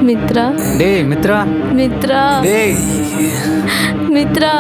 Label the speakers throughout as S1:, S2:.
S1: மித்ரா.
S2: டேய் மித்ரா.
S1: மித்ரா.
S2: டேய்
S1: மித்ரா.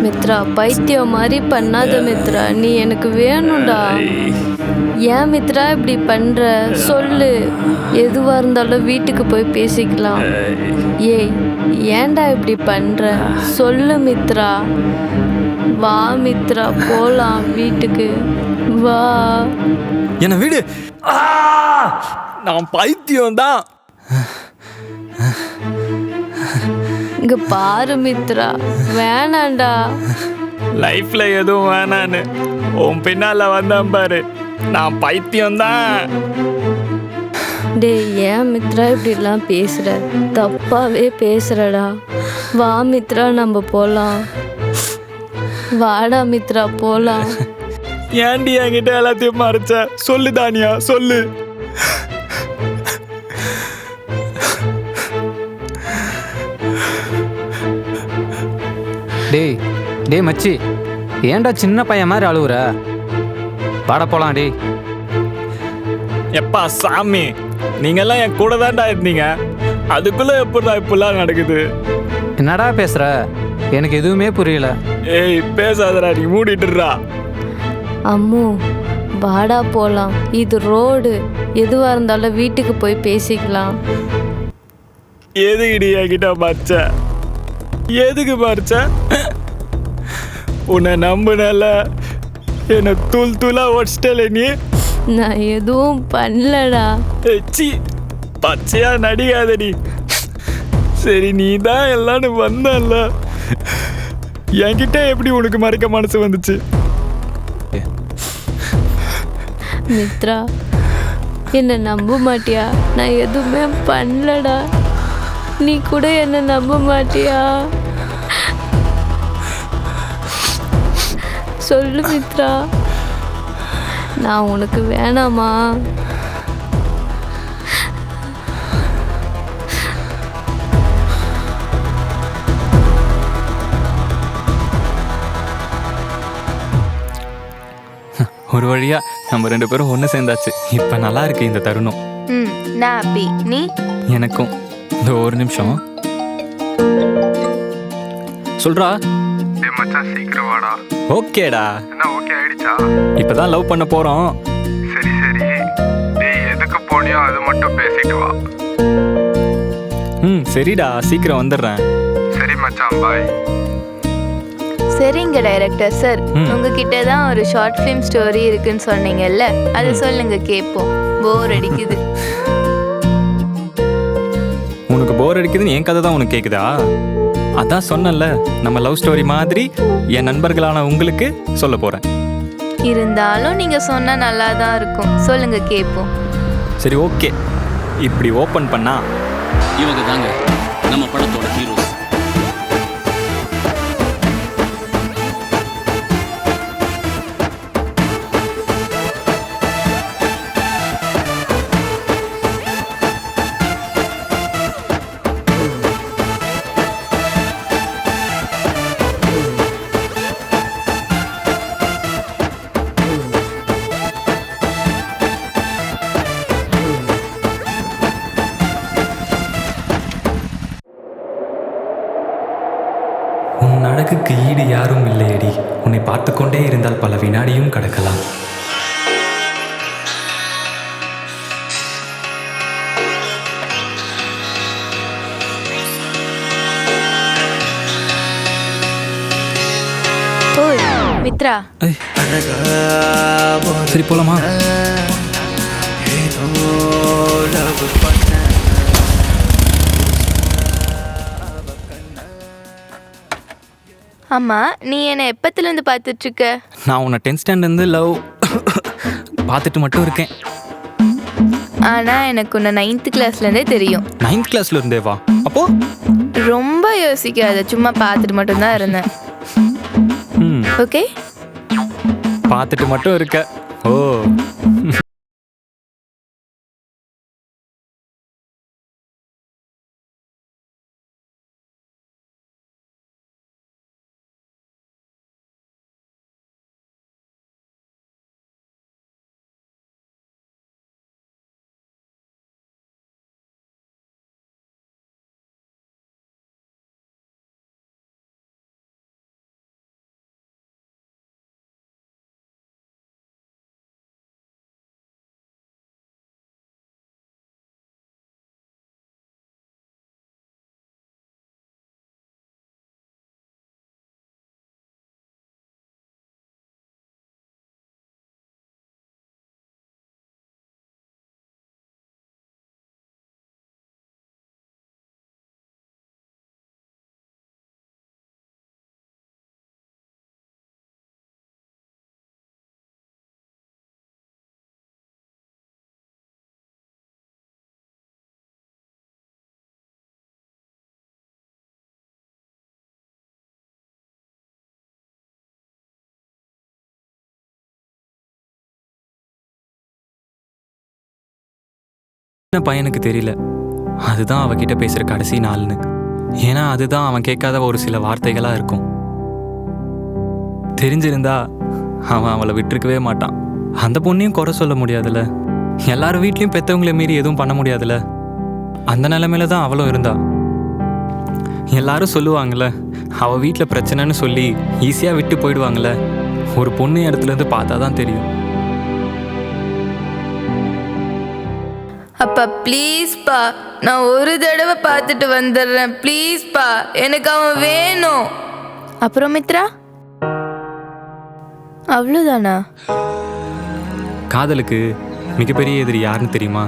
S1: மித்ரா, பைத்தியம் மாதிரி பண்ணாத மித்ரா. நீ எனக்கு வேணும்டா. ஏன் மித்ரா இப்படி பண்ற? சொல்லு. எதுவா இருந்தாலும் வீட்டுக்கு போய் பேசிக்கலாம். ஏய், ஏன்டா இப்படி பண்ற? சொல்லு மித்ரா. வா மித்ரா, போலாம் வீட்டுக்கு. வா.
S3: என்ன வீடு. நான் பைத்தியம் தான்.
S1: இங்க பாரு மித்ரா, வேணாண்டா.
S3: லைஃப்ல எதுவும் வேணான்னு உன் பின்னால வந்தான் பாரு. நான் பைத்தியம் தான்.
S1: டேய், ஏன் மித்ரா இப்படிலாம் பேசுற? தப்பாவே பேசுறடா. வா மித்ரா, நம்ம போலாம். வாடா மித்ரா, போலாம்.
S3: ஏன்டி என்கிட்ட எல்லாத்தையும் மறைச்ச? சொல்லு தானியா, சொல்லு.
S2: டேய் டேய் மச்சி, ஏன்டா சின்ன பையன் மாதிரி அழுவுற? வாட போலாம். டேய்
S3: எப்பா சாமி, நீங்கெல்லாம் என் கூட தான்டா இருந்தீங்க. அதுக்குள்ள எப்படா இப்பெல்லாம் நடக்குது?
S2: என்னடா பேசுற? எனக்கு எதுவுமே புரியல.
S3: ஏய் பேசாதடா, நீ மூடிட்டுறா.
S1: அம்மு, வாடா போலாம். இது ரோடு. எதுவா இருந்தாலும் வீட்டுக்கு போய் பேசிக்கலாம்.
S3: எதுக்குடி என்கிட்ட மறைச்ச? எதுக்கு மறைச்ச? உன்னை நம்புனல, என்னை தூள் தூளா உடச்சிட்டல நீ.
S1: நான் எதுவும் பண்ணலடா.
S3: சி, பச்சையா நடிகாதடி. சரி, நீ தான் எல்லான்னு வந்தல்ல, என்கிட்ட எப்படி உனக்கு மறைக்க மனசு வந்துச்சு?
S1: மித்ரா, என்னை நம்ப மாட்டியா? நான் எதுவுமே பண்ணலடா. நீ கூட என்னை நம்ப மாட்டியா? சொல்லு மித்ரா. நான் உனக்கு வேணாமா?
S3: ஒரு வழியா நம்ம 2 பேரும் ஒன்று சேர்ந்தாச்சு. இப்போ நல்லா இருக்கு இந்த தருணம்.
S1: நான் ஹாப்பி. நீ?
S3: எனக்கும். இந்த ஒரு நிமிஷம் சொல்றா.
S4: மச்சான் சீக்கிரம் வாடா.
S3: ஓகேடா.
S4: என்ன ஓகே ஆயிடுச்சா?
S3: இப்பதான் லவ் பண்ண போறோம்.
S4: சரி சரி. டேய், எதுக்கு போனியோ அது மட்டும் பேசிட்டு வா.
S3: சரிடா, சீக்கிரம் வந்துடுறேன்.
S4: சரி மச்சான், பாய்.
S1: சரிங்க டைரக்டர் சார், உங்ககிட்ட தான் ஒரு ஷார்ட் ஃபிலிம் ஸ்டோரி இருக்குன்னு சொன்னீங்கல்ல, அதை சொல்லுங்க, கேட்போம். போர் அடிக்குது.
S3: உனக்கு போர் அடிக்குதுன்னு என் கதை தான் உனக்கு கேட்குதா? அதான் சொன்னல, நம்ம லவ் ஸ்டோரி மாதிரி என் நண்பர்களான உங்களுக்கு சொல்ல போறேன்.
S1: இருந்தாலும் நீங்க சொன்னா நல்லா தான் இருக்கும். சொல்லுங்க, கேட்போம்.
S3: சரி ஓகே. இப்படி ஓப்பன் பண்ணா
S5: இவங்க தாங்க நம்ம படத்தோட ஹீரோஸ்.
S3: உன் அழகுக்கு ஈடு யாரும் இல்லையடி. உன்னை பார்த்து கொண்டே இருந்தால் பல வினாடியும் கடக்கலாம்.
S1: ஓய் மித்ரா.
S3: சரி போலாமா?
S1: ஆமா, நீ என்னை எப்பத்துலேருந்து பார்த்துட்டு இருக்க?
S3: நான் உன்னை 10th ஸ்டாண்டர்ட்லேருந்து லவ் பார்த்துட்டு மட்டும் இருக்கேன்.
S1: ஆனா எனக்கு உன்னை 9th கிளாஸ்லேருந்தே தெரியும்.
S3: 9th கிளாஸ்ல இருந்தே வா? அப்போ
S1: ரொம்ப யோசிக்காத, சும்மா பார்த்துட்டு மட்டும்தான் இருந்தேன். ஓகே,
S3: பார்த்துட்டு மட்டும் இருக்க. ஓ, சின்ன பையனுக்கு தெரியல அதுதான் அவகிட்ட பேசுகிற கடைசி நாள்னு. ஏன்னா அதுதான் அவன் கேட்காத ஒரு சில வார்த்தைகளாக இருக்கும். தெரிஞ்சிருந்தா அவன் அவளை விட்டுருக்கவே மாட்டான். அந்த பொண்ணையும் குறை சொல்ல முடியாதுல்ல. எல்லாரும் வீட்லேயும் பெற்றவங்களை மீறி எதுவும் பண்ண முடியாதுல்ல. அந்த நிலைமையில தான் அவளும் இருந்தா. எல்லாரும் சொல்லுவாங்கள்ல, அவள் வீட்டில் பிரச்சனைன்னு சொல்லி ஈஸியாக விட்டு போயிடுவாங்கள்ல. ஒரு பொண்ணு இடத்துலேருந்து பார்த்தா தான் தெரியும்.
S6: அப்பா ப்ளீஸ்ப்பா, நான் ஒரு தடவை பார்த்துட்டு வந்துடுறேன் ப்ளீஸ்ப்பா, எனக்கு அவன் வேணும். அப்புறம் மித்ரா, அவ்வளோதானா?
S3: காதலுக்கு மிகப்பெரிய எதிரி யாருன்னு தெரியுமா?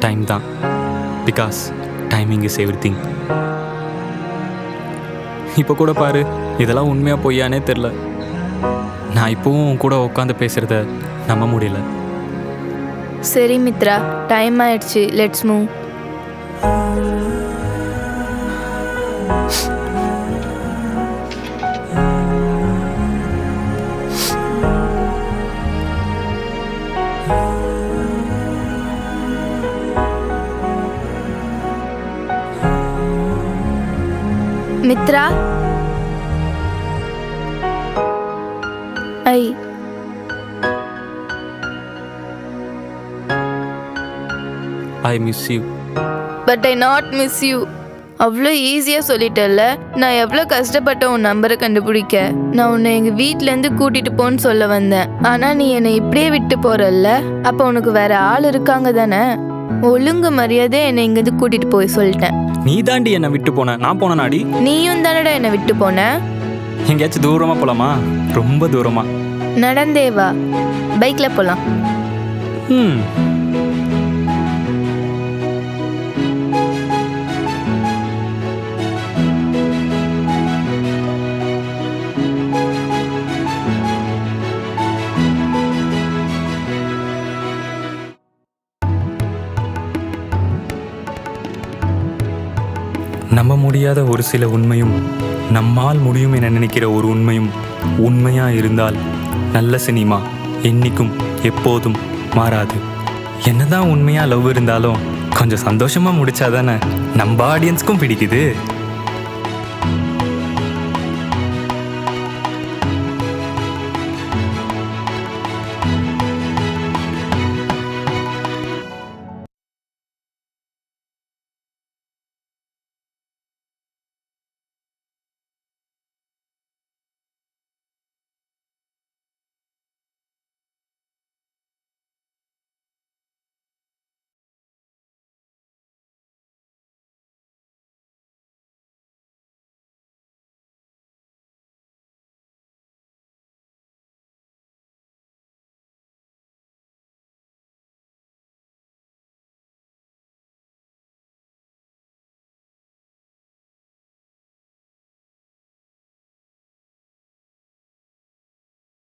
S3: டைம் தான். Because timing is everything. இப்போ கூட பாரு, இதெல்லாம் உண்மையாக பொய்யானே தெரில. நான் இப்போவும் உன் கூட உட்காந்து பேசுகிறத நம்ப முடியல.
S6: சரி மித்ரா, டைம் ஆயிடுச்சு, let's move. Mitra,
S3: I miss you.
S6: But I not miss you. அவ்வளோ ஈஸியாக சொல்லிட்டேல்ல. நான் எவ்வளோ கஷ்டப்பட்டேன் உன் நம்பரை கண்டுபிடிக்க. நான் உன்னை எங்கள் வீட்டிலேருந்து கூட்டிகிட்டு போன்னு சொல்ல வந்தேன். ஆனால் நீ என்னை இப்படியே விட்டு போகிறல்ல. அப்போ உனக்கு வேற ஆள் இருக்காங்க தானே? ஒழுங்கு மரியாதை என்னை இங்கேருந்து கூட்டிகிட்டு போய் சொல்லிட்டேன்.
S3: நீ தாண்டி என்னை விட்டு போன. நான் போன நாடி.
S6: நீயும் தானடா என்னை விட்டு போன.
S3: எங்கேயாச்சும் தூரமாக போகலாமா? ரொம்ப தூரமா?
S6: நடந்தே வா, பைக்கில் போகலாம்.
S3: நம்ப முடியாத ஒரு சில உண்மையும், நம்மால் முடியும் என நினைக்கிற ஒரு உண்மையும் உண்மையா இருந்தால் நல்ல சினிமா என்னைக்கும் எப்போதும் மாறாது. என்னதான் உண்மையா லவ் இருந்தாலும் கொஞ்சம் சந்தோஷமா முடிச்சாதானே நம்ம ஆடியன்ஸ்க்கும் பிடிக்குது.